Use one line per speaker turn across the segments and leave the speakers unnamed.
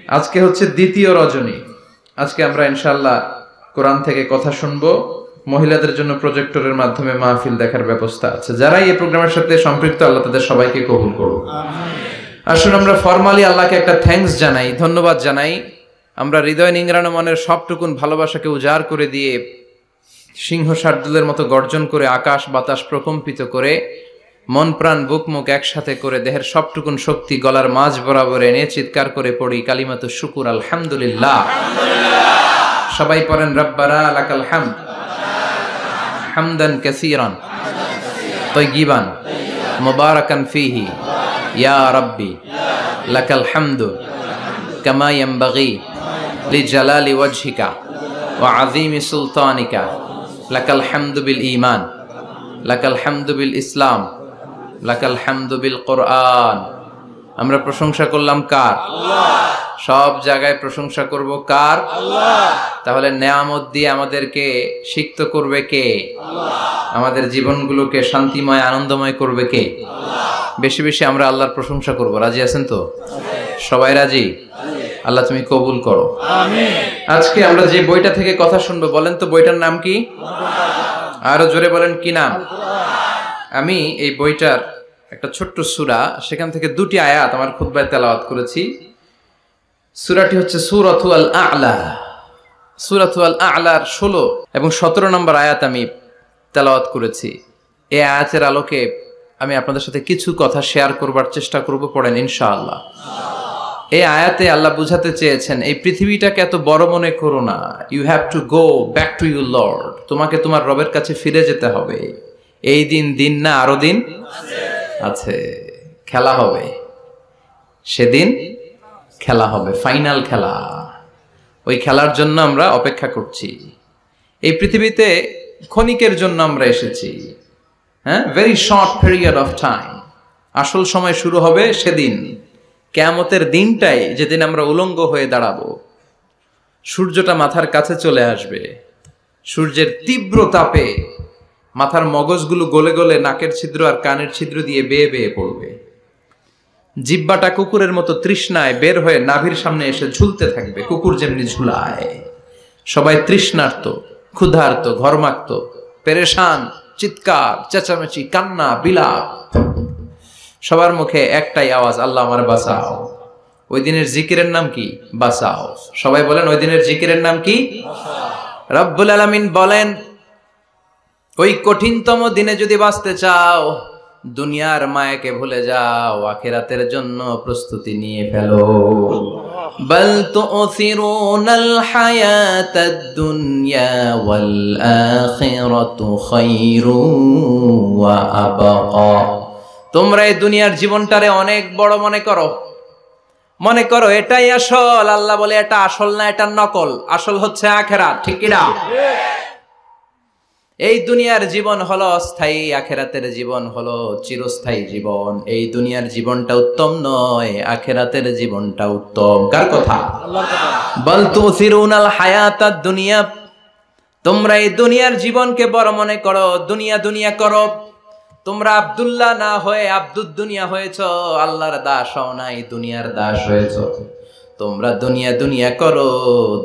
আজকে হচ্ছে দ্বিতীয় রজনী। আজকে আমরা ইনশাআল্লাহ কোরআন থেকে কথা শুনবো। মহিলাদের জন্য প্রজেক্টরের মাধ্যমে মাহফিল দেখার ব্যবস্থা আছে। যারাই এই প্রোগ্রামের সাথে সম্পৃক্ত, আল্লাহ তাদের সবাইকে কবুল করুন। আসুন আমরা ফরমালি আল্লাহকে একটা থ্যাঙ্কস জানাই, ধন্যবাদ জানাই। আমরা হৃদয় নিংড়ানো মনের সবটুকুন ভালোবাসাকে উজাড় করে দিয়ে সিংহ শার্দুলের মতো গর্জন করে আকাশ বাতাস প্রকম্পিত করে মন প্রাণ বুক মুখ একসাথে করে দেহের সবটুকুন শক্তি গলার মাঝ বরাবর এনে চিৎকার করে পড়ি কালিমাতু শুকুর আলহামদুলিল্লাহ। সবাই পড়েন রব্বানা লাকাল হামদ হামদান কাসীরান তাইয়িবান মুবারাকান ফীহি ইয়া রাব্বি লাকাল হামদু কামা ইয়ানবাগি লিজালালি ওয়াজহিকা ওয়া আযীমি সুলতানিকা লাকাল হামদু বিল ঈমান লাকাল হামদু বিল ইসলাম লাকাল হামদু বিল কোরআন। আমরা প্রশংসা করলাম কার? আল্লাহ। সব জায়গায় প্রশংসা করব কার? আল্লাহ। তাহলে নেয়ামত দিয়ে আমাদেরকে সিক্ত করবে কে? আল্লাহ। আমাদের জীবনগুলোকে শান্তিময় আনন্দময় করবে কে? আল্লাহ। বেশি বেশি আমরা আল্লাহর প্রশংসা করব। রাজি আছেন তো? সবাই রাজি? আল্লাহ তুমি কবুল করো, আমিন। আজকে আমরা যে বইটা থেকে কথা শুনবো, বলেন তো বইটার নাম কি? আরো জোরে বলেন, কি নাম? আমি এই বইটার একটা ছোট্ট সূরা, সেখান থেকে দুটি আয়াত আমার খুতবায় তেলাওয়াত করেছি। সূরাটি হচ্ছে সূরাতুল আ'লা। সূরাতুল আ'লার 16 এবং 17 নম্বর আয়াত আমি তেলাওয়াত করেছি। এই আয়াতের আলোকে আমি আপনাদের সাথে কিছু কথা শেয়ার করবার চেষ্টা করব। পড়েন ইনশাআল্লাহ। এই আয়াতে আল্লাহ বুঝাতে চেয়েছেন, এই পৃথিবীটাকে এত বড় মনে করো না। You have to go back to your lord. তোমাকে তোমার রবের কাছে ফিরে যেতে হবে। এই দিন দিন না, আরো দিন আছে। খেলা হবে, সেদিন খেলা হবে, ফাইনাল খেলা। ওই খেলার জন্য আমরা অপেক্ষা করছি। এই পৃথিবীতে ক্ষণিকের জন্য আমরা এসেছি, হ্যাঁ, very short period of time. আসল সময় শুরু হবে সেদিন, কিয়ামতের দিনটাই, যেদিন আমরা উলঙ্গ হয়ে দাঁড়াবো। সূর্যটা মাথার কাছে চলে আসবে। সূর্যের তীব্র তাপে মাথার মগজগুলো গলে গলে নাকের ছিদ্র আর কানের ছিদ্র দিয়ে বেয়ে বেয়ে পড়বে। জিহ্বাটা কুকুরের মতো তৃষ্ণায় বের হয়ে নাভির সামনে এসে ঝুলতে থাকবে, কুকুর যেমনি ঝুলায়। সবাই তৃষ্ণার্ত, ক্ষুধার্ত, ঘর্মাক্ত, পেরেশান, চিৎকার, চেঁচামেচি, কান্না, বিলাপ। সবার মুখে একটাই আওয়াজ, আল্লাহ আমার বাঁচাও। ওই দিনের জিকিরের নাম কি? বাঁচাও। সবাই বলেন, ওই দিনের জিকিরের নাম কি? রব্বুল আলামিন বলেন, ওই কঠিনতম দিনে যদি বাঁচতে চাও, দুনিয়ার মায়াকে ভুলে যাও, আখিরাতের জন্য প্রস্তুতি নিয়ে ফেলো। বাল তু'থিরুনাল হায়াতাদ দুনিয়া ওয়াল আখিরাতু খায়রুন ওয়া আবকা। তোমরা এই দুনিয়ার জীবনটারে অনেক বড় মনে করো, মনে করো এটাই আসল। আল্লাহ বলে এটা আসল না, এটা নকল। আসল হচ্ছে আখিরাত, ঠিক কি না? এই দুনিয়ার জীবন হলো অস্থায়ী, আখিরাতের জীবন হলো চিরস্থায়ী জীবন। এই দুনিয়ার জীবনটা উত্তম নয়, আখিরাতের জীবনটা উত্তম। কার কথা? আল্লাহর কথা। বাল তু'থিরুনাল হায়াতাদ দুনিয়া। তোমরা এই দুনিয়ার জীবনকে বড় মনে করো, দুনিয়া দুনিয়া করো। তোমরা আব্দুল্লাহ না হয়ে আব্দুদ দুনিয়া হয়েছো, আল্লাহর দাস হও নাই, দুনিয়ার দাস হয়েছো। তোমরা দুনিয়া দুনিয়া করো,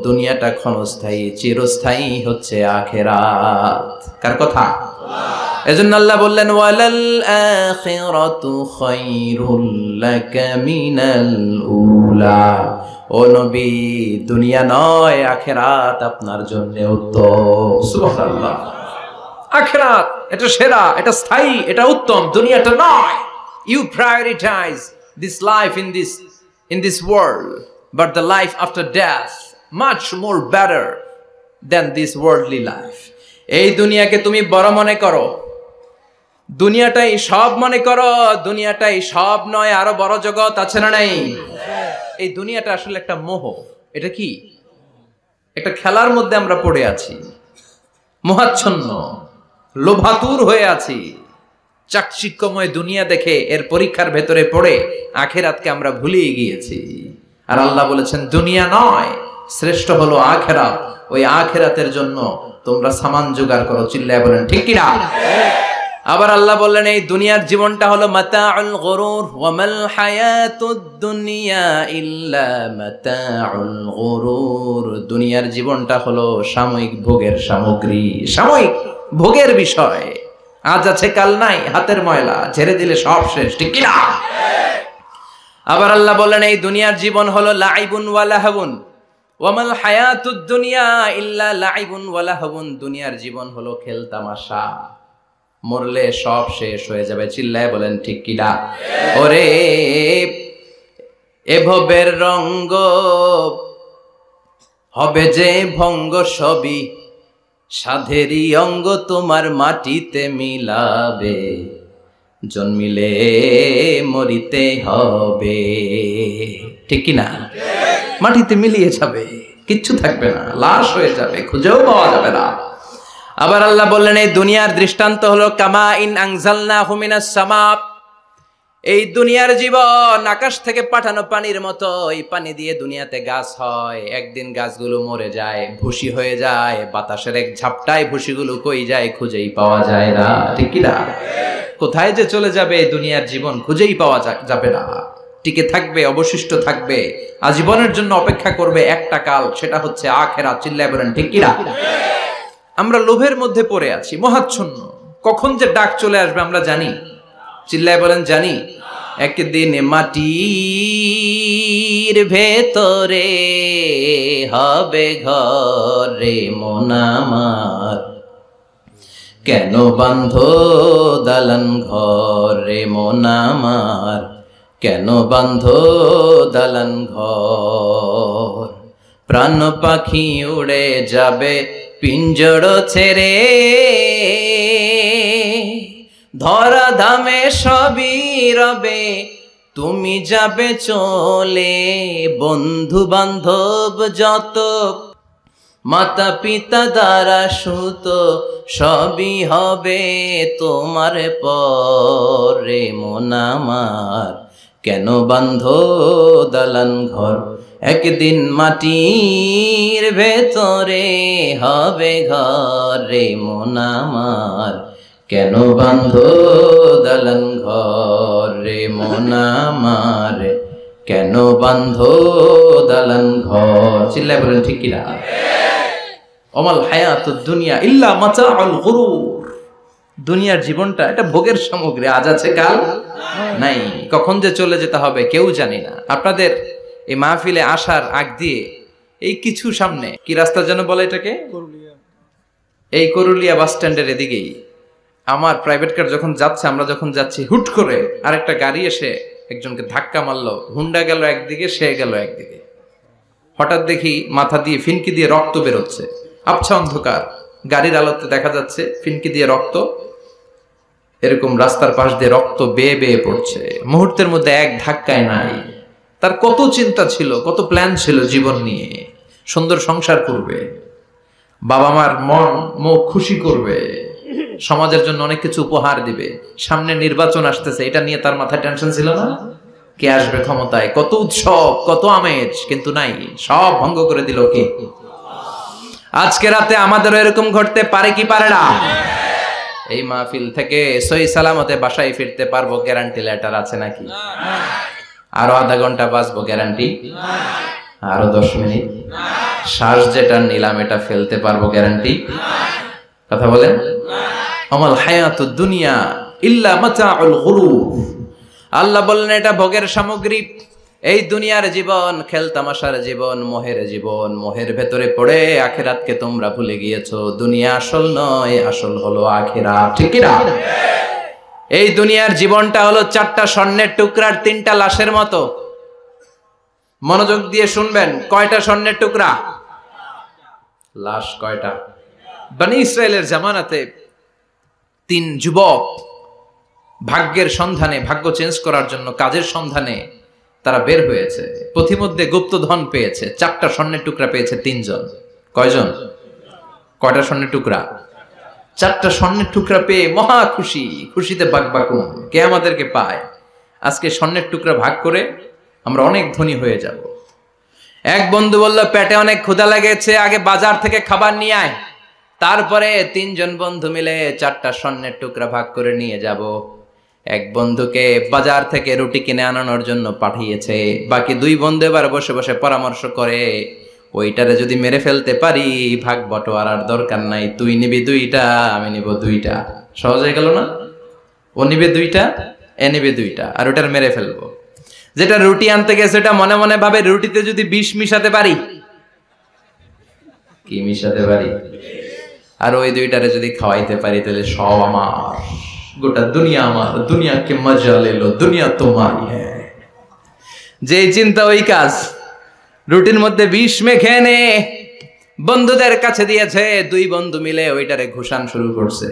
দুনিয়াটা ক্ষণস্থায়ী, চিরস্থায়ী হচ্ছে আখিরাত। কার কথা? এজন্য আল্লাহ বললেন, ওয়ালাল আখিরাতু খায়রুল লাকা মিনাল উলা। ও নবী, দুনিয়া নয়, আখিরাত আপনার জন্য উত্তম। সুবহানাল্লাহ। আখিরাত এটা সেরা, এটা স্থায়ী, এটা উত্তম, দুনিয়াটা নয়। You prioritize this life in this world, but the life after death much more better than this worldly life. এই দুনিয়াকে তুমি বড় মনে করো, দুনিয়াটাই সব মনে করো। দুনিয়াটাই সব নয়, আরো বড় জগৎ আছে না নাই? এই দুনিয়াটা আসলে একটা মোহ। এটা কি? একটা খেলার মধ্যে আমরা পড়ে আছি, মোহাচ্ছন্ন, লোভাতুর হয়ে আছি। চাকচিক্যময় দুনিয়া দেখে এর পরীক্ষার ভেতরে পড়ে আখিরাতকে আমরা ভুলিয়ে গিয়েছি। আর আল্লাহ বলেছেন, দুনিয়া নয়, শ্রেষ্ঠ হলো আখিরাত। ওই আখিরাতের জন্য তোমরা সামান জোগাড় করো। চিল্লায় বলেন ঠিক কি না?
আবার আল্লাহ বললেন এই দুনিয়ার জীবনটা হলো মাতাউল গুরুর, ওয়া মাল হায়াতুদ দুনিয়া ইল্লা মাতাউল গুরুর। দুনিয়ার জীবনটা হলো সাময়িক ভোগের সামগ্রী, সাময়িক ভোগের বিষয়। আজ আছে কাল নাই, হাতের ময়লা ঝেড়ে দিলে সব শেষ, ঠিক কি না? আবার আল্লাহ বললেন এই দুনিয়ার জীবন হলো লাইবুন ওয়া লাহবুন, ওয়া মাল হায়াতুদ দুনিয়া ইল্লা লাইবুন ওয়া লাহবুন। দুনিয়ার জীবন হলো খেল তামাশা, মরলে সব শেষ হয়ে যাবে। চিল্লায় বলেন ঠিক কি না? ওরে এভবের রঙ্গ হবে যে ভঙ্গ, সবই সাধেরই অঙ্গ তোমার মাটিতে মিলাবে, জন্মিলে মরিতে হবে, ঠিক কি না? মাটিতে মিলিয়ে যাবে, কিচ্ছু থাকবে না, লাশ হয়ে যাবে, খুঁজেও পাওয়া যাবে না। আবার আল্লাহ বললেন এই দুনিয়ার দৃষ্টান্ত হলো কামা ইন আনজালনাহু মিনাস সামা। এই দুনিয়ার জীবন আকাশ থেকে পাঠানো পানির মতো। এই পানি দিয়ে দুনিয়াতে গাছ হয়, একদিন গাছগুলো মরে যায়, ভুসি হয়ে যায়, বাতাসের এক ঝাপটায় ভুসিগুলো কই যায়, খুঁজেই পাওয়া যায় না, ঠিক কি না? কোথায় যে চলে যাবে এই দুনিয়ার জীবন খুঁজেই পাওয়া যাবে না। টিকে থাকবে, অবশিষ্ট থাকবে, আজীবনের জন্য অপেক্ষা করবে একটা কাল, সেটা হচ্ছে আখিরাত। চিল্লায় বলেন ঠিক কি না? আমরা লোভের মধ্যে পড়ে আছি, মহাচ্ছন্ন, কখন যে ডাক চলে আসবে আমরা জানি। চিল্লায় বলেন জানি। একদিন মাটির ভেতরে হবে ঘরে মন আমার, কেন বান্ধ দালান ঘরে মন আমার, কেন বান্ধ দালান ঘর। প্রাণ পাখি উড়ে যাবে পিঞ্জর ছেড়ে, ধরা ধামে সবই রবে, তুমি যাবে চলে। বন্ধু বান্ধব যত, মাতা পিতা দ্বারা সুত, সবই হবে তোমার পরে মন আমার, কেন বান্ধ দালান ঘর। একদিন মাটির ভেতরে হবে ঘরে মন আমার, কেন বান্ধ দালান ঘরে মন আমার, কেন বান্ধ দালান ঘর। চিল্লায় বলেন ঠিক কিনা? ওমাল হায়াতুদ দুনিয়া ইল্লা মাতাউল গুরুর। দুনিয়ার জীবনটা এটা ভোগের সামগ্রী, আজ আছে কাল নাই, কখন যে চলে যেতে হবে কেউ জানি না। আপনাদের এই মাহফিলে আসার আগ দিয়ে এই কিছু সামনে কি রাস্তা যেন বলে এটাকে, এই করুলিয়া বাস স্ট্যান্ডের এদিকেই আমার প্রাইভেট কার যখন যাচ্ছে, আমরা যখন যাচ্ছি, হুট করে আরেকটা গাড়ি এসে একজনকে ধাক্কা মারলো। হুন্ডা গেল একদিকে, সে গেল একদিকে। হঠাৎ দেখি মাথা দিয়ে ফিনকি দিয়ে রক্ত বেরোচ্ছে, আবছা অন্ধকার, গাড়ির আলোতে দেখা যাচ্ছে ফিনকি দিয়ে রক্ত, এরকম রাস্তার পাশ দিয়ে রক্ত বেয়ে বেয়ে পড়ছে। মুহূর্তের মধ্যে এক ধাক্কায় নাই। তার কত চিন্তা ছিল, কত প্ল্যান ছিল জীবন নিয়ে, সুন্দর সংসার করবে, বাবা মার মন মুখ খুশি করবে, সমাজের জন্য অনেক কিছু উপহার দিবে, সামনে নির্বাচন আসতেছে, এটা নিয়ে তার মাথায় টেনশন ছিল না? কে আসবে ক্ষমতায়, কত উৎসব, কত আমেজ, কিন্তু নাই, সব ভঙ্গ করে দিল কে? আজকে রাতে আমাদেরও এরকম ঘটতে পারে কি পারে না? এই মাহফিল থেকে সহি সালামতে বাসায় ফিরতে পারবো গ্যারান্টি লেটার আছে নাকি? আরো আধা ঘন্টা বাঁচবো গ্যারান্টি? আরো 10 মিনিট শ্বাস যেটা নিলাম এটা ফেলতে পারবো গ্যারান্টি? কথা বলেন। আমাল হায়াতুদ দুনিয়া ইল্লা মাতাউল গুরুর। আল্লাহ বললেন এটা ভোগের সামগ্রী। এই দুনিয়ার জীবন খেলতামাশার জীবন, মোহের জীবন, মোহের ভেতরে পড়ে আখিরাতকে তোমরা ভুলে গিয়েছো। দুনিয়া আসল নয়, আসল হলো আখিরাত, ঠিক কি না? এই দুনিয়ার জীবনটা হলো 4টা স্বর্ণের টুকরার 3টা লাশের মতো। মনোযোগ দিয়ে শুনবেন, কয়টা স্বর্ণের টুকরা? লাশ কয়টা? বনি ইসরায়েলের জামানাতে 3 যুবক ভাগ্যের সন্ধানে, ভাগ্য চেঞ্জ করার জন্য কাজের সন্ধানে তারা বের হয়েছে। পথিমধ্যে গুপ্তধন পেয়েছে, 4টা স্বর্ণের টুকরা পেয়েছে 3 জন। কয়জন? কয়টা স্বর্ণের টুকরা? 4টা স্বর্ণের টুকরা পেয়ে মহা খুশি, খুশিতে বাকবাকুম। কে আমাদেরকে পায়? আজকে স্বর্ণের টুকরা ভাগ করে আমরা অনেক ধনী হয়ে যাব। এক বন্ধু বলল, পেটে অনেক ক্ষুধা লেগেছে, আগে বাজার থেকে খাবার নিয়ে আয়। তারপরে তিনজন বন্ধু মিলে 4টা স্বর্ণের টুকরা ভাগ করে নিয়ে যাব। এক বন্ধুকে বাজার থেকে রুটি কিনে আনানোর জন্য পাঠিয়েছে, বাকি 2 বন্ধু এবার বসে বসে পরামর্শ করে, ওইটারে যদি মেরে ফেলতে পারি ভাগ বটোয়ারার দরকার নাই, তুই নিবি 2টা, আমি নিব 2টা। সহজ হয়ে গেল না? ও নিবে 2টা, এ নিবে 2টা, আর ওটার মেরে ফেলবো। যেটা রুটি আনতে গেছে ওটা মনে মনে ভাবে, রুটিতে যদি বিষ মিশাতে পারি। কি মিশাতে পারি? আর ওই 2টারে যদি খাওয়াইতে পারি তাহলে সব আমার, গোটা দুনিয়া আমার, দুনিয়াকে মজা লেলো, দুনিয়া তোমারই হ্যাঁ। যে চিন্তা ওই কাজ। রুটির মধ্যে বিষ মেখে এনে বন্ধুদের কাছে দিয়েছে। 2 বন্ধু মিলে ওইটারে ঘুষান শুরু করছে।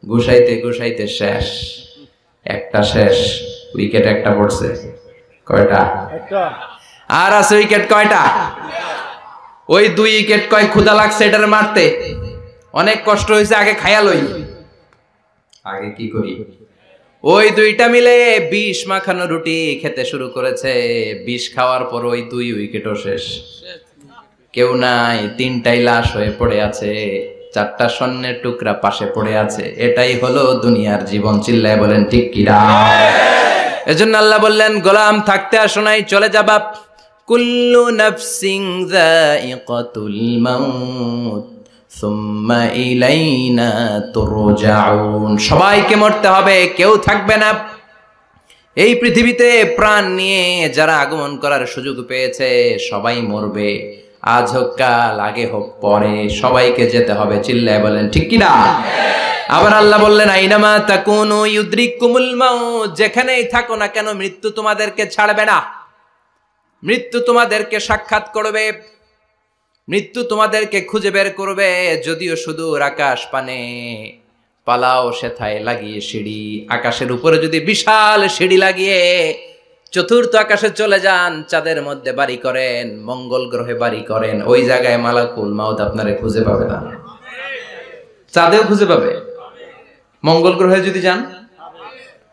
ঘুষাইতে ঘুষাইতে শেষ, একটা শেষ, উইকেট একটা পড়ছে। কয়টা? আর আছে উইকেট কয়টা? ওই 2 উইকেট কয় ক্ষুধা লাগছে এটারে মারতে, অনেক কষ্ট হয়েছে, আগে খায়া লই। আগে কি করি? ওই 2টা মিলে বিষ মাখানো রুটি খেতে শুরু করেছে। বিষ খাওয়ার পর ওই 2 উইকেটও শেষ, কেউ নাই, 3টাই লাশ হয়ে পড়ে আছে, 4টা স্বর্ণের টুকরা পাশে পড়ে আছে। এটাই হলো দুনিয়ার জীবন। চিল্লায় বলেন ঠিক কিনা? এজন্য আল্লাহ বললেন, গোলাম থাকতে আসো নাই, চলে যাবা। কুল্লু নাফসিন যায়িকাতুল মাউত সুম্মা ইলাইনা তুরজাউন। সবাইকে মরতে হবে, কেউ থাকবে না। এই পৃথিবীতে প্রাণ নিয়ে যারা আগমন করার সুযোগ পেয়েছে সবাই মরবে, আজ হোক কাল, আগে হোক পরে, সবাইকে যেতে হবে। চিল্লায় বলেন ঠিক কিনা? আবার আল্লাহ বললেন, আইনামা তাকুনু ইউদরিকুমুল মাউত। যেখানেই থাকো না কেন মৃত্যু তোমাদেরকে ছাড়বে না। মৃত্যু তোমাদেরকে সাক্ষাৎ করবে, মৃত্যু তোমাদেরকে খুঁজে বের করবে। যদিও সুদূর আকাশ পানে, পালাও সেথায় লাগিয়ে সিঁড়ি। আকাশের উপরে যদি বিশাল সিঁড়ি লাগিয়ে 4র্থ আকাশে চলে যান, চাঁদের মধ্যে বাড়ি করেন, মঙ্গল গ্রহে বাড়ি করেন, ওই জায়গায় মালাকুল মাউত আপনারে খুঁজে পাবে না। চাঁদেও খুঁজে পাবে। মঙ্গল গ্রহে যদি যান,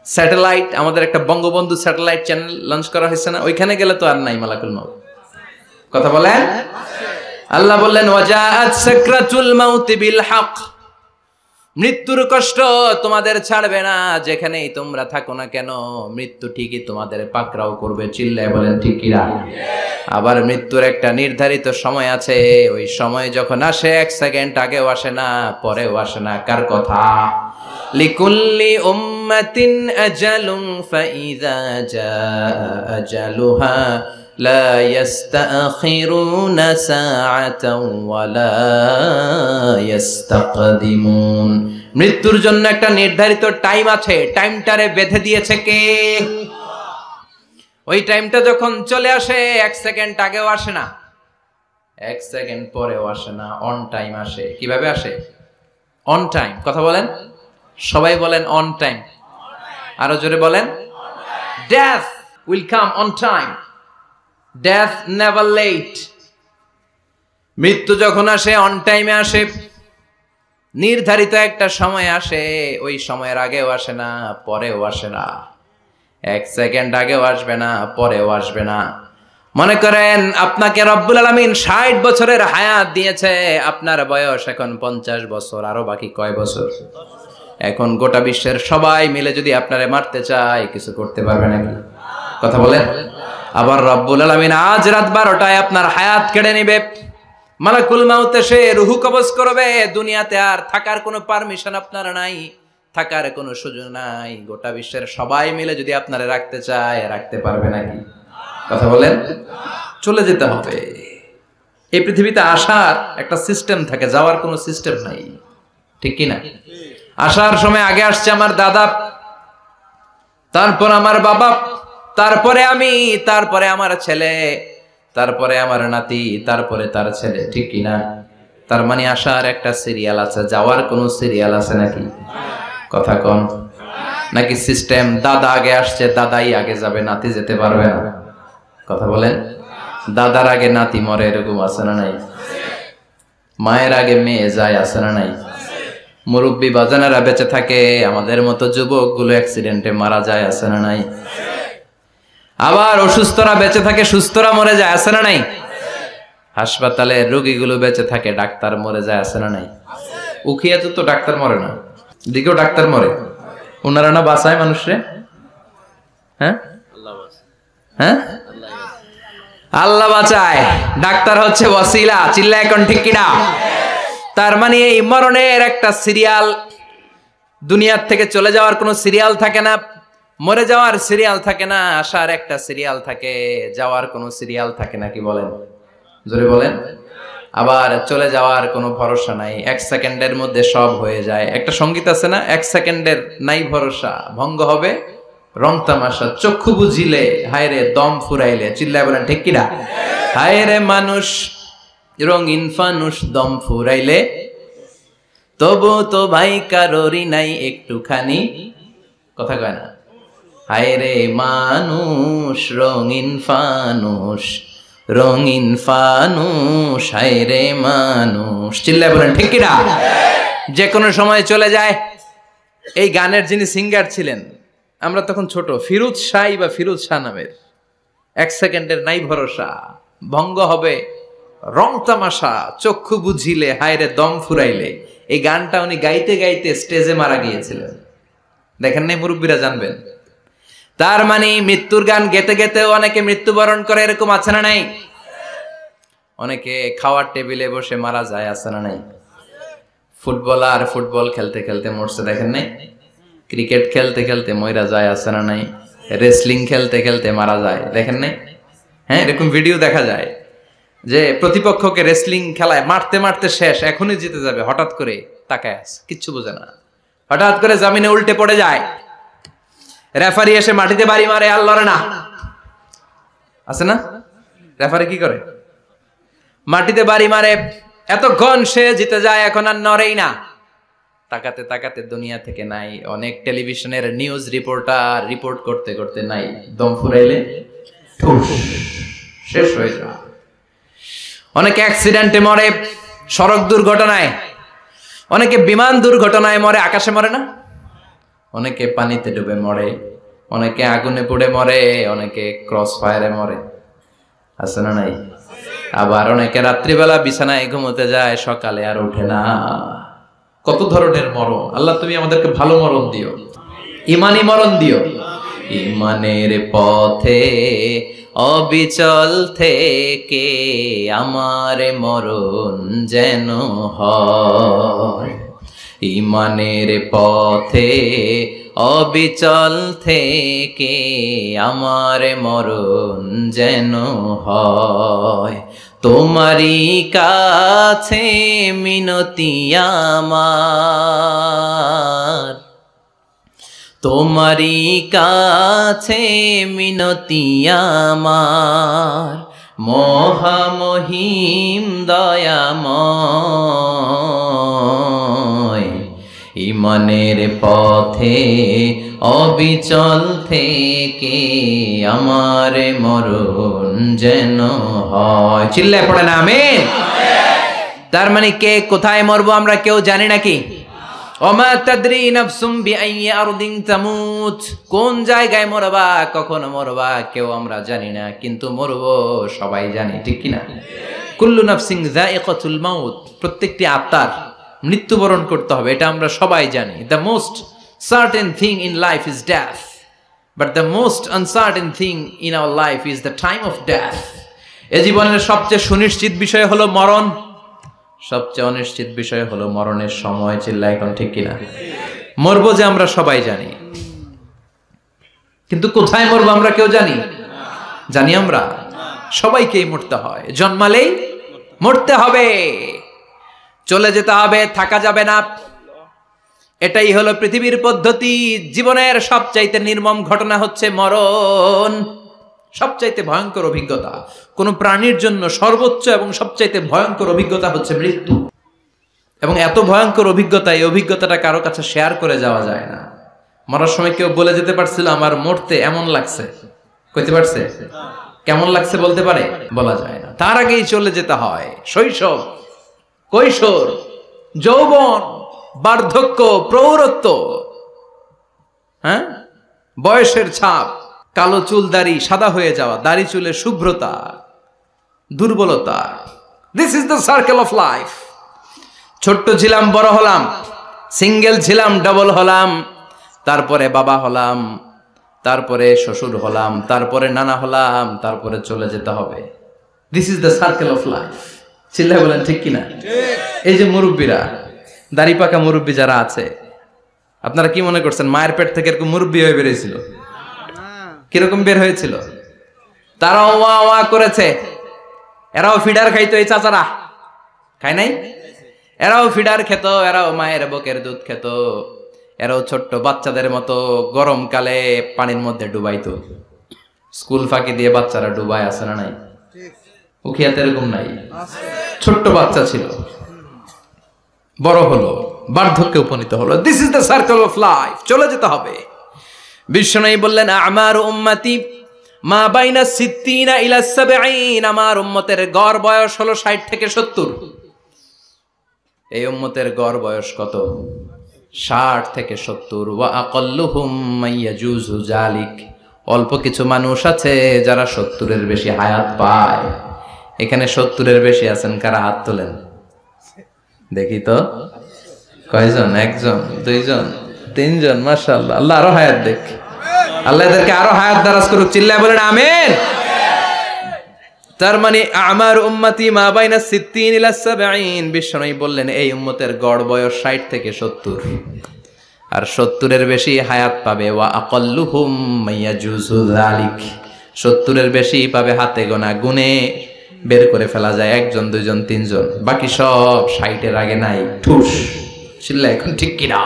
স্যাটেলাইট, আমাদের একটা বঙ্গবন্ধু স্যাটেলাইট চ্যানেল লঞ্চ করা হয়েছে না, ওইখানে গেলে তো আর নাই মালাকুল মাউত। কথা বলেন। আল্লাহ বললেন, ওয়াজাআত সাকরাতুল মাউত বিল হক। মৃত্যুর কষ্ট তোমাদের ছাড়বে না, যেখানেই তোমরা থাকো না কেন মৃত্যু ঠিকই তোমাদের পাকড়াও করবে। চিল্লায় বলেন ঠিক কিনা? আবার মৃত্যুর একটা নির্ধারিত সময় আছে, ওই সময় যখন আসে 1 সেকেন্ড আগেও আসে না, পরেও আসে না। কার কথা? লিকুল্লি উম্মাতিন আজালুন ফাইযা জাআ আজালুহা লা ইস্তাখিরুনা সাআতাও ওয়ালা ইস্তাকদিমুন। মৃত্যুর জন্য একটা নির্ধারিত টাইম আছে, টাইমটারে বেঁধে দিয়েছে কে? ওই টাইমটা যখন চলে আসে 1 সেকেন্ড আগেও আসে না, 1 সেকেন্ড পরেও আসে না, অন টাইম আসে। কিভাবে আসে? On time. কথা বলেন, সবাই বলেন অন টাইম। আরো জোরে বলেন, death will come on time, death never late. মৃত্যু যখন আসে অন টাইমে আসে, নির্ধারিত একটা সময় আসে, ওই সময়ের আগেও আসে না, পরেও আসে না। 1 সেকেন্ড আগেও আসবে না, পরেও আসবে না। মনে করেন আপনাকে রব্বুল আলামিন 60 বছরের হায়াত দিয়েছে, আপনার বয়স এখন 50 বছর, আরো বাকি কয় বছর? এখন গোটা বিশ্বের সবাই মিলে যদি আপনারে মারতে চায়, কিছু করতে পারবে নাকি? কথা বলেন। আবার রব্বুল আলামিন আজ রাত 12টায় আপনার হায়াত কেড়ে নেবে। মালাকুল মাউত এসে রুহু কবজ করবে। দুনিয়াতে আর থাকার কোনো পারমিশন আপনার নাই, থাকার কোনো সুযোগ নাই। গোটা বিশ্বের সবাই মিলে যদি আপনারে রাখতে চায়, রাখতে পারবে নাকি? কথা বলেন। চলে যেতে হবে। এই পৃথিবীতে আসার একটা সিস্টেম থাকে, যাওয়ার কোনো সিস্টেম নাই। ঠিক কি না? আসার সময় আগে আসছে আমার দাদা, তারপর আমার বাবা, তারপরে আমি, তারপরে আমার ছেলে, তারপরে আমার নাতি, তারপরে তার ছেলে। ঠিক কি না? তার মানে আসার একটা সিরিয়াল আছে, যাওয়ার কোনো সিরিয়াল আছে নাকি? কথা কন। নাকি সিস্টেম দাদা আগে আসছে, দাদাই আগে যাবে, নাতি যেতে পারবে না? কথা বলেন। দাদার আগে নাতি মরে, এরকম আছে না নাই? মায়ের আগে মেয়ে যায়, আছে না নাই? মুরব্বী বাজানেরা বেঁচে থাকে, আমাদের মতো যুবক গুলো অ্যাক্সিডেন্টে মারা যায়, আছে না নাই? আবার অসুস্থরা বেঁচে থাকে, সুস্থরা মরে যায়, আছে না নাই? হাসপাতালে রোগীগুলো বেঁচে থাকে, ডাক্তার মরে যায়, আছে না নাই?
উখিয়াতে তো ডাক্তার মরে না, দিকেও ডাক্তার মরে, ওনারা না বাঁচায় মানুষরে। হ্যাঁ হ্যাঁ, আল্লাহ বাঁচায়, ডাক্তার হচ্ছে ওয়াসিলা। চিল্লা এখন ঠিক কিনা? তার মানে এই মরণের একটা সিরিয়াল, দুনিয়ার থেকে চলে যাওয়ার কোনো সিরিয়াল থাকে না, মরে যাওয়ার সিরিয়াল থাকে না, আসার একটা সিরিয়াল থাকে, যাওয়ার কোনো সিরিয়াল থাকে না। কি বলেন? জোরে বলেন। আবার চলে যাওয়ার কোনো ভরসা নাই, 1 সেকেন্ডের মধ্যে সব হয়ে যায়। একটা সঙ্গীত আছে না, 1 সেকেন্ডের নাই ভরসা, ভঙ্গ হবে রং তামাশা, চক্ষু বুঝিলে হায় রে দম ফুরাইলে। চিল্লায় বলেন ঠিক কিনা? হায় রে মানুষ রঙিন ফানুষ, দম ফুরাইলে তবু তো ভাই কারোরই নাই একটুখানি, কথা কয় না? হায় রে মানুষ রঙিন ফানুষ, রঙিন ফানুষ, হায় রে মানুষ। চিল্লায় বলেন ঠিক কিনা? যে কোনো সময় চলে যায়। এই গানের যিনি সিঙ্গার ছিলেন, আমরা তখন ছোট, ফিরোজ শাহ বা ফিরোজ শাহ নামের, 1 সেকেন্ডের নাই ভরসা, ভঙ্গ হবে রং তামাশা, চক্ষু বুঝিলে হায় রে দম ফুরাইলে। এই গানটা উনি গাইতে গাইতে স্টেজে মারা গিয়েছিলেন। দেখেন নাই? মুরব্বীরা জানবেন। তার মানে মৃত্যুর গান গেতে গেতেও অনেকে মৃত্যুবরণ করে, এরকম আছে না নাই? অনেকে খাওয়ার টেবিলে বসে মারা যায়, আছে না নাই? ফুটবলার ফুটবল খেলতে খেলতে মরছে, দেখেন নাই? ক্রিকেট খেলতে খেলতে মইরা যায়, আছে না নাই? রেসলিং খেলতে খেলতে মারা যায়, দেখেন নাই? হ্যাঁ, এরকম ভিডিও দেখা যায় যে প্রতিপক্ষকে রেসলিং খেলায় মারতে মারতে শেষ, এখনই জিতে যাবে, হঠাৎ করে তাকায় আছে, কিচ্ছু বোঝে না, হঠাৎ করে জমিনে উল্টে পড়ে যায়, রেফারি এসে মাটিতে বাড়ি মারে, আর লড়ে না, আছে না? রেফারি কি করে? মাটিতে বাড়ি মারে, এতক্ষণ সে জিতে যায়, এখন আর নড়েই না। তাকাতে তাকাতে দুনিয়া থেকে নাই। অনেক টেলিভিশনের নিউজ রিপোর্টার রিপোর্ট করতে করতে নাই, দম ফুরাইলে শেষ হয়ে যায়। অনেকে অ্যাক্সিডেন্টে মরে, সড়ক দুর্ঘটনায়, অনেকে বিমান দুর্ঘটনায় মরে, আকাশে মরে না? অনেকে পানিতে ডুবে মরে, অনেকে আগুনে পুড়ে মরে, অনেকে ক্রস ফায়ারে মরে, আছে না নাই? আবার অনেকে রাত্রিবেলা বিছানায় ঘুমোতে যায়, সকালে আর ওঠে না। কত ধরনের মরণ! আল্লাহ তুমি আমাদেরকে ভালো মরণ দিও, ইমানি মরণ দিও। ইমানের পথে অবিচল থেকে আমার মরণ যেন হয়, ইমানের পথে অবিচল থেকে আমার মরণ যেন হয়। তোমারই কাছে মিনতি আমার, তোমারই কাছে মিনতি আমার, মহামহিম দয়াময়। ইমানের পথে অবিচল থেকে আমার মরণ যেন হয়। চিল্লায় পড়ে না আমিন? তার মানে কে কোথায় মরবো আমরা কেউ জানি নাকি? ওমা তাদরি নাফসুম বিআইয়ি আরদিন তামুত, কোন জায়গায় মরবা, কখন মরবা কেউ আমরা জানি না, কিন্তু মরবো সবাই জানি, ঠিক কিনা? কুল্লু নাফসিন যায়িকাতুল মাউত, প্রত্যেকটি আত্মার মৃত্যুবরণ করতে হবে, এটা আমরা সবাই জানি। The most certain thing in life is death, but the most uncertain thing in our life is the time of death. এ জীবনের সবচেয়ে সুনিশ্চিত বিষয় হলো মরণ, সবচেয়ে অনিশ্চিত বিষয় হলো মরণের সময়। চিল্লা এখন ঠিক কিনা? মরবো যে আমরা সবাই জানি, কিন্তু কোথায় মরবো আমরা কেউ জানি? জানি আমরা? সবাইকেই মরতে হয়, জন্মালেই মরতে হবে, চলে যেতে হবে, থাকা যাবে না। এটাই হলো পৃথিবীর পদ্ধতি। জীবনের সবচাইতে নির্মম ঘটনা হচ্ছে মরণ, সবচাইতে ভয়ঙ্কর অভিজ্ঞতা। কোন প্রাণীর জন্য সর্বোচ্চ এবং সবচাইতে ভয়ঙ্কর অভিজ্ঞতা হচ্ছে মৃত্যু। এবং এত ভয়ঙ্কর অভিজ্ঞতা, এই অভিজ্ঞতাটা কারো কাছে শেয়ার করে যাওয়া যায় না। মরার সময় কেউ বলে যেতে পারছিল আমার মরতে এমন লাগছে, কইতে পারছে? কেমন লাগছে বলতে পারে? বলা যায় না। তার আগেই চলে যেতে হয় শৈশব, কৈশোর, যৌবন, বার্ধক্য, প্রৌঢ়ত্ব, হ্যাঁ, বয়সের ছাপ, কালো চুল দাড়ি সাদা হয়ে যাওয়া, দাড়ি চুলে শুভ্রতা, দুর্বলতা। This is the circle of life.
ছোট্ট ছিলাম, বড় হলাম, সিঙ্গেল ছিলাম, ডাবল হলাম, তারপরে বাবা হলাম, তারপরে শ্বশুর হলাম, তারপরে নানা হলাম, তারপরে চলে যেতে হবে। This is the circle of life. চিল্লায় বলেন ঠিক কিনা? এই যে মুরব্বীরা, দাড়ি পাকা মুরব্বী যারা আছে, আপনারা কি মনে করছেন মায়ের পেট থেকে এরকম মুরব্বী হয়ে বেরিয়েছিল? কিরকম বের হয়েছিল? তারাও ওয়া ওয়া করেছে, এরাও ফিডার খাইতো, এই চাচারা খায় নাই? এরাও ফিডার খেত, এরাও মায়ের বুকের দুধ খেত, এরাও ছোট্ট বাচ্চাদের মতো গরমকালে পানির মধ্যে ডুবাইতো। স্কুল ফাঁকি দিয়ে বাচ্চারা ডুবায়, আছে না নাই? উখিয়াতে এরকম নাই? ছোট্ট বাচ্চা ছিল, বড় হলো, বার্ধক্যে উপনীত হলো। This is the circle of life, চলে যেতে হবে। বিশ্বনবী বললেন, আমার উম্মতি মা বাইনা 60 ইলা 70, আমার উম্মতের গড় বয়স হলো 60 থেকে 70। এই উম্মতের গড় বয়স কত? 60 থেকে 70। ওয়া আকাল্লুহুম মাইয়াজুজু জালিক, অল্প কিছু মানুষ আছে যারা 70-এর বেশি হায়াত পায়। এখানে 70-এর বেশি আছেন কারা? হাত তোলেন দেখি তো। কয়জন? একজন, দুইজন, তিনজন। মাশাআল্লাহ, আল্লাহ আরো হায়াত দেখ, আল্লাহ এদেরকে আরো হায়াত দারাজ করুক। চিল্লায় বলেন আমিন। তার মানে আমার উম্মতি মা বাইনা 60 ইলা 70। বিশ্বনবী বললেন এই উম্মতের গড় বয়স 60 থেকে 70, আর 70-এর বেশি হায়াত পাবে। ওয়া আকাল্লুহুম মাইয়াজুজু যালিক, 70-এর বেশি পাবে হাতে গোনা, গুনে বের করে ফেলা যায়, একজন, দুইজন, তিনজন, বাকি সব 60-এর আগে নাই। ঠুস। চিল্লা এখন ঠিক কিনা?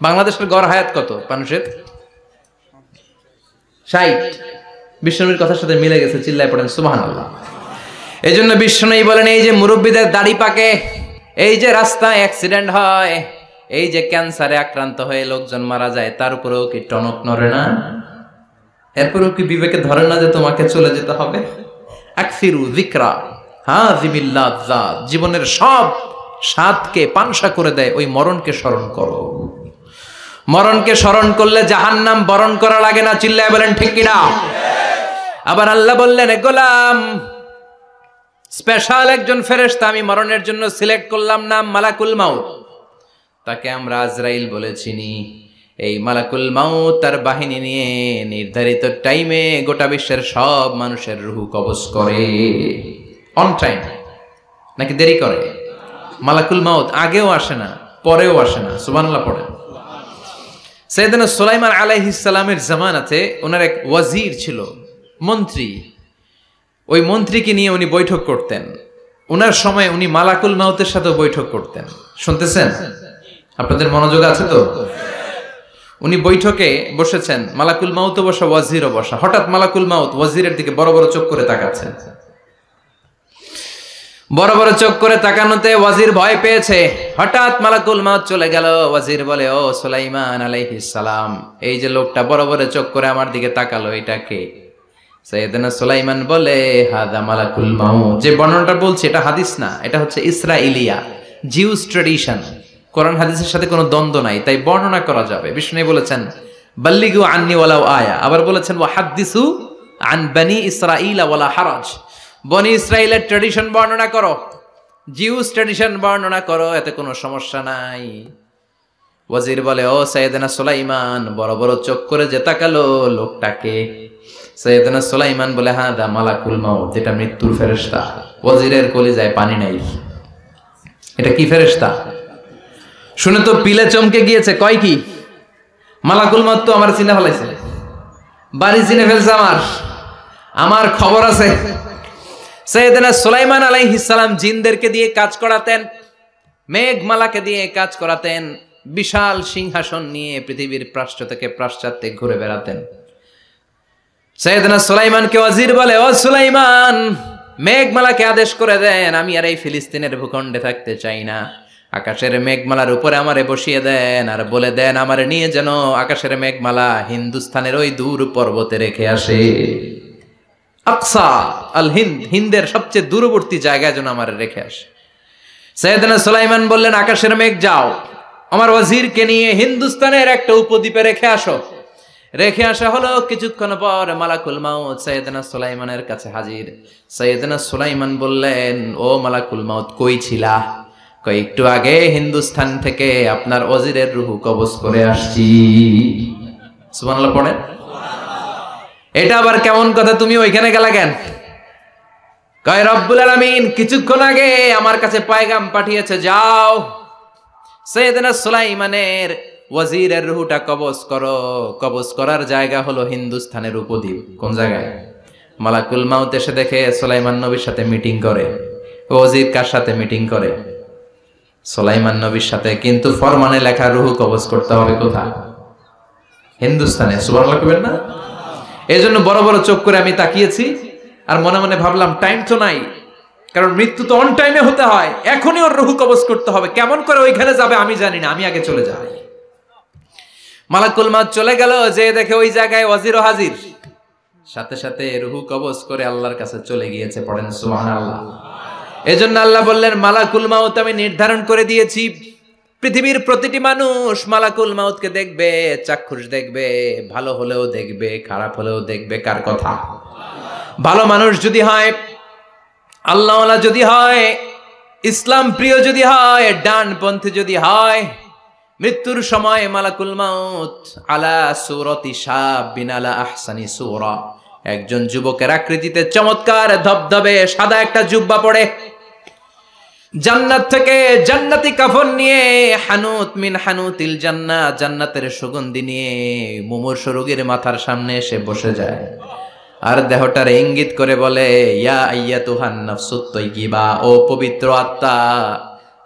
বাংলাদেশের গড় হায়াত কত মানুষের? 60। বিশ্বনবীর কথার সাথে মিলে গেছে। চিল্লায় পড়েন সুবহানাল্লাহ। এই জন্য বিশ্বনবী বলেন, এই যে মুরব্বীদের দাড়ি পাকে, এই যে রাস্তায় অ্যাক্সিডেন্ট হয়, এই যে ক্যান্সারে আক্রান্ত হয়ে লোকজন মারা যায়, তার উপরেও কি টনক নড়ে না? এরপরেও কি বিবেকে ধরে না যে তোমাকে চলে যেতে হবে? আকসিরু যিকরা হাযিমিল লাযযাত, জীবনের সব স্বাদকে পানসা করে দেয় ওই মরণকে স্মরণ করো। মরণকে স্মরণ করলে জাহান্নাম বরণ করা লাগে না। চিল্লায় বলেন ঠিক কিনা? আবার আল্লাহ বললেন, গোলাম, স্পেশাল একজন ফেরেশতা আমি মরণের জন্য সিলেক্ট করলাম, নাম মালাকুল মাউত। তাকে আমরা আজরাইল বলে চিনি। এই মালাকুল মাউত তার বাহিনী নিয়ে নির্ধারিত টাইমে গোটা বিশ্বের সব মানুষের রূহ কবজ করে। অন টাইম নাকি দেরি করে? মালাকুল মাউত আগেও আসে না, পরেও আসে না। সুবহানাল্লাহ পড়েন। সাইয়েদনা সুলাইমান আলাইহিস সালামের জামানাতে ওনার এক ওয়াজির ছিল, মন্ত্রী। ওই মন্ত্রীকে নিয়ে উনি বৈঠক করতেন। ওনার সময় উনি মালাকুল মাউতের সাথে বৈঠক করতেন। শুনতেছেন? আপনাদের মনোযোগ আছে তো? উনি বৈঠকে বসেছেন, মালাকুল মাউতও বসা, ওয়াজিরও বসা। হঠাৎ মালাকুল মাউত ওয়াজিরের দিকে বড় বড় চোখ করে তাকাচ্ছেন। বড় বড় চোখ করে তাকানোতে ওয়াজির ভয় পেয়েছে। হঠাৎ মালাকুল মাউত চলে গেল। ওয়াজির বলে, ও সুলাইমান আলাইহিস সালাম, এই যে লোকটা বড় বড় চোখ করে আমার দিকে তাকালো, এটা কে? সাইয়েদনা সুলাইমান বলে, হাদা মালাকুল মাউত। যে বর্ণনাটা বলছি এটা হাদিস না, এটা হচ্ছে ইসরাইলিয়া, জিউস ট্র্যাডিশন। কোরআন হাদিসের সাথে কোনো দ্বন্দ্ব নাই, তাই বর্ণনা করা যাবে। বিষ্ণু বলেছেন, বাল্লিগু আন্নি ওয়ালাউ আয়া। আবার বলেছেন, ওয়া হাদ্দিসু আন বনি ইসরাঈল ওয়ালা হারাজ। বনি ইসরাইলের ট্র্যাডিশন বর্ণনা করো, জিউস ট্র্যাডিশন বর্ণনা করো, এতে কোনো সমস্যা নাই। ওয়াজির বলে, ও সাইয়েদনা সুলাইমান, বড় বড় চোখ করে যে তাকালো লোকটাকে? সাইয়েদনা সুলাইমান বলে, হাদা মালাকুল মাউত, এটা মৃত্যুর ফেরেশতা। ওয়াজিরের কলিজায় পানি নাই। এটা কি ফেরেশতা? শুনে তো পিলে চমকে গিয়েছে। কয় কি? মালাকুল মাউত তো আমার চিনে ফেলাইছে, বাড়ি চিনে ফেলছে, আমার খবর আছে। সাইয়েদনা সুলাইমান আলাইহিস সালাম জিনদেরকে দিয়ে কাজ করাতেন, মেঘমালাকে দিয়ে কাজ করাতেন, বিশাল সিংহাসন নিয়ে পৃথিবীর প্রাচ্য থেকে পাশ্চাত্যে ঘুরে বেড়াতেন। সাইয়েদনা সুলাইমানকে ওয়াজির বলে, ও সুলাইমান, মেঘমালাকে আদেশ করে দেন, আমি আর এই ফিলিস্তিনের ভূখণ্ডে থাকতে চাই না। আকাশের মেঘমালার উপরে আমারে বসিয়ে দেন, আর বলে দেন আমারে নিয়ে যেন আকাশের মেঘমালা হিন্দুস্তানের ওই দূর পর্বতে রেখে আসে। আকসা আল হিন্দ, হিন্দের সবচেয়ে দূরবর্তী জায়গায় যেন আমারে রেখে আসে। সাইয়েদনা সুলাইমান বললেন, আকাশের মেঘ যাও, আমার ওয়াজিরকে নিয়ে হিন্দুস্তানের একটা উপদ্বীপে রেখে আসো। রেখে আসা হলো। কিছুক্ষণ পর মালাকুল মাউত সাইয়েদনা সুলাইমানের কাছে হাজির। সাইয়েদনা সুলাইমান বললেন, ও মালাকুল মাউত, কই ছিলা? একটু আগে হিন্দুস্তান থেকে আপনার ওজিরের রুহু কবজ করে আসছি। সুবহানাল্লাহ পড়েন। এটা আবার কেমন কথা, তুমি ওইখানে গেলা কেন? কয় রব্বুল আলামিন কিছুক্ষণ আগে আমার কাছে পায়গাম পাঠিয়েছে, যাও সাইয়েদনা সুলাইমানের ওয়াজিরের রুহুটা কবজ করো। কবজ করার জায়গা হলো হিন্দুস্তানের উপদ্বীপ। কোন জায়গায়? মালাকুল মাউত এসে দেখে সুলাইমান নবীর সাথে মিটিং করে। ওয়াজির কার সাথে মিটিং করে? সুলাইমান নবীর সাথে। কিন্তু ফরমানে লেখা রুহু কবজ করতে হবে কোথায়? হিন্দুস্তানে। সুবহানাল্লাহ কইবেন না? এজন্য বড় বড় চোখ করে আমি তাকিয়েছি আর মনে মনে ভাবলাম টাইম তো নাই, কারণ মৃত্যু তো অন টাইমে হতে হয়, এখনই ওর রুহু কবজ করতে হবে। কেমন করে ওইখানে যাবে আমি জানি না, আমি আগে চলে যাই। মালাকুল মাউত চলে গেল, যে দেখে ওই জায়গায় ওয়াজিরও হাজির। সাথে সাথে রুহু কবজ করে আল্লাহর কাছে চলে গিয়েছে। পড়েন সুবহানাল্লাহ। এজন্য আল্লাহ বললেন মালাকুল মাউত আমি নির্ধারণ করে দিয়েছি, পৃথিবীর প্রতিটি মানুষ মালাকুল মাউতকে দেখবে, চাক্ষুষ দেখবে, ভালো হলেও দেখবে, খারাপ হলেও দেখবে। কার কথা? ভালো মানুষ যদি হয়, আল্লাহওয়ালা যদি হয়, ইসলাম প্রিয় যদি হয়, ডানপন্থী যদি হয়, মৃত্যুর সময় মালাকুল মাউত আলা সূরাতি শাবিন আলা আহসানি সূরা, একজন যুবকের আকৃতিতে চমৎকার ধবধবে সাদা একটা জুব্বা পরে, জান্নাত থেকে জান্নাতি কাফন নিয়ে, হানুত মিন হানুতিল জান্নাহ, জান্নাতের সুগন্ধি নিয়ে মুমূর্ষু রোগীর মাথার সামনে এসে বসে যায় আর দেহটার ইঙ্গিত করে বলে, ইয়া আইয়াতুহান নাফসুত তাইয়্যিবা, ও পবিত্র আত্মা।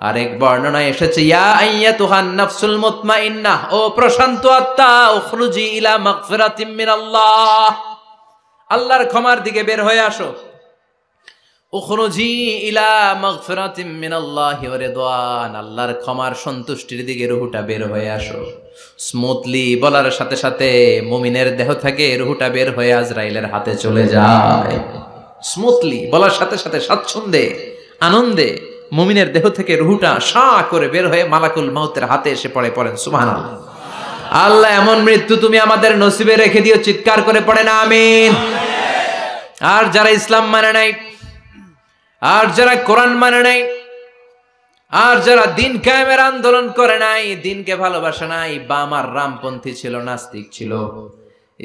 আরেক বর্ণনায় এসেছে ইয়া আইয়াতুহান নাফসুল মুতমাইন্নাহ, ও প্রশান্ত আত্মা, উখরুজি ইলা মাগফিরাতিম মিনাল্লাহ, আল্লাহর ক্ষমার দিকে বের হয়ে আসো। উখরুজি ইলা মাগফিরাতিম মিনাল্লাহি ওয়া রিদওয়ান, আল্লাহর ক্ষমার সন্তুষ্টির দিকে রুহুটা বের হয়ে আসো। স্মুথলি বলার সাথে সাথে মুমিনের দেহ থেকে রুহুটা বের হয়ে আজরাইলের হাতে চলে যায়। স্মুথলি বলার সাথে সাথে স্বাচ্ছন্দ্যে আনন্দে মুমিনের দেহ থেকে রুহুটা সা করে বের হয়ে মালাকুল মাউতের হাতে এসে পড়ে। পড়েন সুবহানাল্লাহ। আল্লাহ এমন মৃত্যু তুমি আমাদের নসিবে রেখে দিও, চিৎকার করে পড়েন আমিন। আর যারা ইসলাম মানে নাই, আর যারা কোরআন মানে নাই, আর যারা দিন কায়েমের আন্দোলন করে নাই, দিনকে ভালোবাসে নাই, বাম আর রামপন্থী ছিল, নাস্তিক ছিল,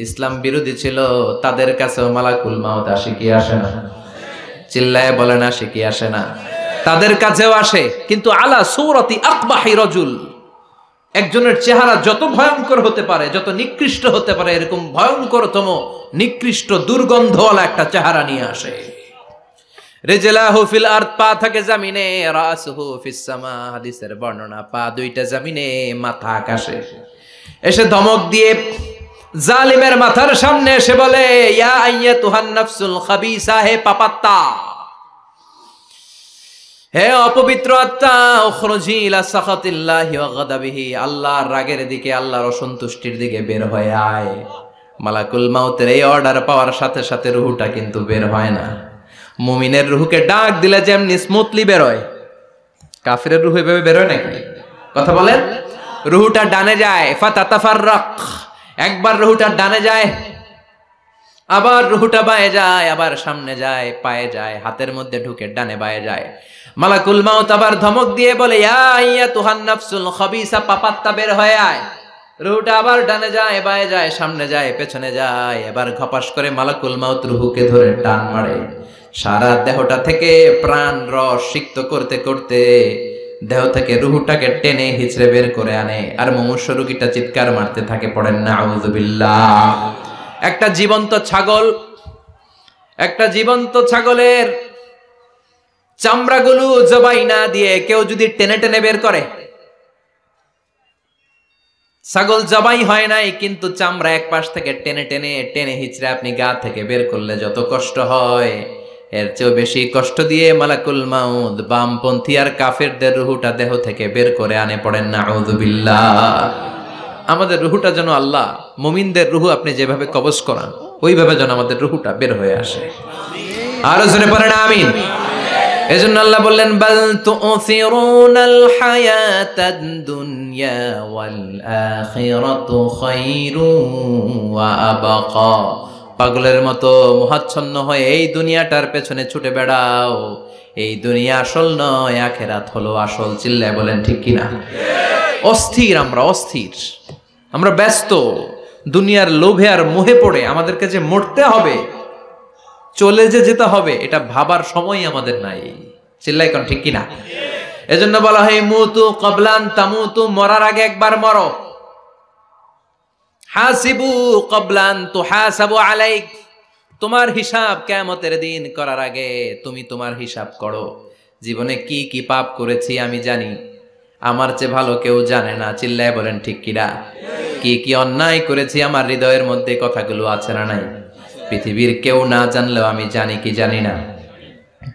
ইসলাম বিরোধী ছিল, তাদের কাছেও মালাকুল মাউত আসে কি আসে না? চিল্লায় বলেন আসে কি আসে না? তাদের কাছেও আসে, কিন্তু আলা সূরাতি আকবাহি রাজুল, একজনের চেহারা যত ভয়ঙ্কর হতে পারে, যত নিকৃষ্ট হতে পারে, এরকম ভয়ঙ্করতম নিকৃষ্ট দুর্গন্ধওয়ালা একটা চেহারা নিয়ে আসে। রিজলাহু ফিল আরদ, পা থাকে জমিনে, রাসুহু ফিস সামা, হাদিসের বর্ণনা, পা দুইটা জমিনে, মাথা আকাশে। এসে ধমক দিয়ে জালিমের মাথার সামনে এসে বলে, ইয়া আইয়াতুহান নাফসুল খাবিসা, হে পাপাত্তা, হে অপবিত্র আত্মা, উখরুজি ইলা সাখাতিল্লাহি ওয়া গাদাবিহি, আল্লাহর রাগের দিকে, আল্লাহর অসন্তুষ্টির দিকে বের হয়ে আয়। মালাকুল মাউতের এই অর্ডার পাওয়ার সাথে সাথে রুহুটা কিন্তু বের হয় না। মুমিনের রুহুকে ডাক দিলে যেমনি স্মুথলি বের হয়, কাফিরের রুহু এভাবে বের হয় নাকি? কথা বলেন। রুহুটা ডানে যায়, ফাতাতাফাররাক, একবার রুহুটা ডানে যায়, আবার রুহুটা বায়ে যায়, আবার সামনে যায়, পায়ে যায়, হাতের মধ্যে ঢুকে ডানে বায়ে যায়। মালাকুল মাউত আবার ধমক দিয়ে বলে, ইয়া আইয়াতুহান নাফসুল খাবিসা, পাপাত্তা বের হয়ে আয়। রুহুটা আবার ডানে যায়, বায়ে যায়, সামনে যায়, পেছনে যায়। এবার ঘপাস করে মালাকুল মাউত রুহুকে ধরে টান মারে। সারা দেহটা থেকে প্রাণ রস সিক্ত করতে করতে দেহ থেকে রুহুটাকে টেনে হিচড়ে বের করে আনে। আর মুমূর্ষু রোগীটা চিৎকার মারতে থাকে। পড়েন না আউযুবিল্লাহ। একটা জীবন্ত ছাগলের চামড়াগুলো জবাই না দিয়ে কেউ যদি টেনে টেনে বের করে, ছাগল জবাই হয় নাই কিন্তু চামড়া এক পাশ থেকে টেনে টেনে টেনে হিচড়ে আপনি গা থেকে বের করলে যত কষ্ট হয়, এর চেয়েও বেশি কষ্ট দিয়ে মালাকুল মাউত বামপন্থী আর কাফেরদের রুহুটা দেহ থেকে বের করে আনে। পড়েন না আউযুবিল্লাহ। আমাদের রুহুটা যেন আল্লাহ, মুমিনদের রুহু আপনি যেভাবে কবজ করান, ওইভাবে যেন আমাদের রুহুটা বের হয়ে আসে। আরো জোরে পড়েন আমিন। এজন্য আল্লাহ বললেন, বাল তুসিরুনাল হায়াতাদ দুনিয়া ওয়াল আখিরাতু খায়রুন ওয়া আবকা। পাগলের মতো মোহাচ্ছন্ন হয়ে এই দুনিয়াটার পেছনে ছুটে বেড়াও, এই দুনিয়া আসল নয়, আখেরাত হলো আসল। চিল্লায় বলেন ঠিক কিনা? অস্থির আমরা, অস্থির আমরা, ব্যস্ত দুনিয়ার লোভে আর মোহে পড়ে আমাদেরকে যে মরতে হবে, চলে যে যেতে হবে, এটা ভাবার সময় আমাদের নাই। চিল্লাই কোন ঠিক কিনা? এজন্য বলা হয় মুতু ক্বাবলান তামুতু, মরার আগে একবার মরো। হাসিবু ক্বাবলান তুহাসাবু আলাইক, তোমার হিসাব কিয়ামতের দিন করার আগে তুমি তোমার হিসাব করো। জীবনে কি কি পাপ করেছি আমি জানি, আমার চেয়ে ভালো কেউ জানে না। চিল্লায় বলেন ঠিক কিনা? কি কি অন্যায় করেছি আমার হৃদয়ের মধ্যে কথাগুলো আছে না নাই? পৃথিবীর কেউ না জানলেও আমি জানি কি জানি না?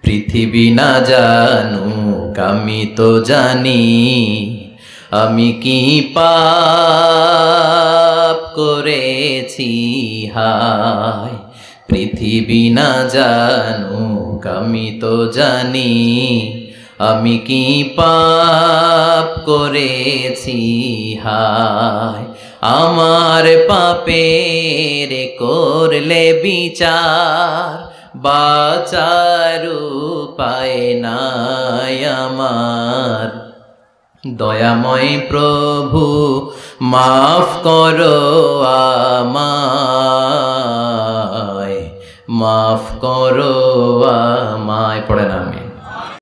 পৃথিবী না জানুক আমি তো জানি, আমি কি পাপ করেছি হায়। পৃথিবী না জানুক আমি তো জানি, আমি কি পাপ করেছি হায়। আমার পাপের করলে বিচার, বাঁচার উপায় নাই আমার। দয়াময় প্রভু মাফ করো আমায়, মাফ করো আমায়। পড়েন আমি।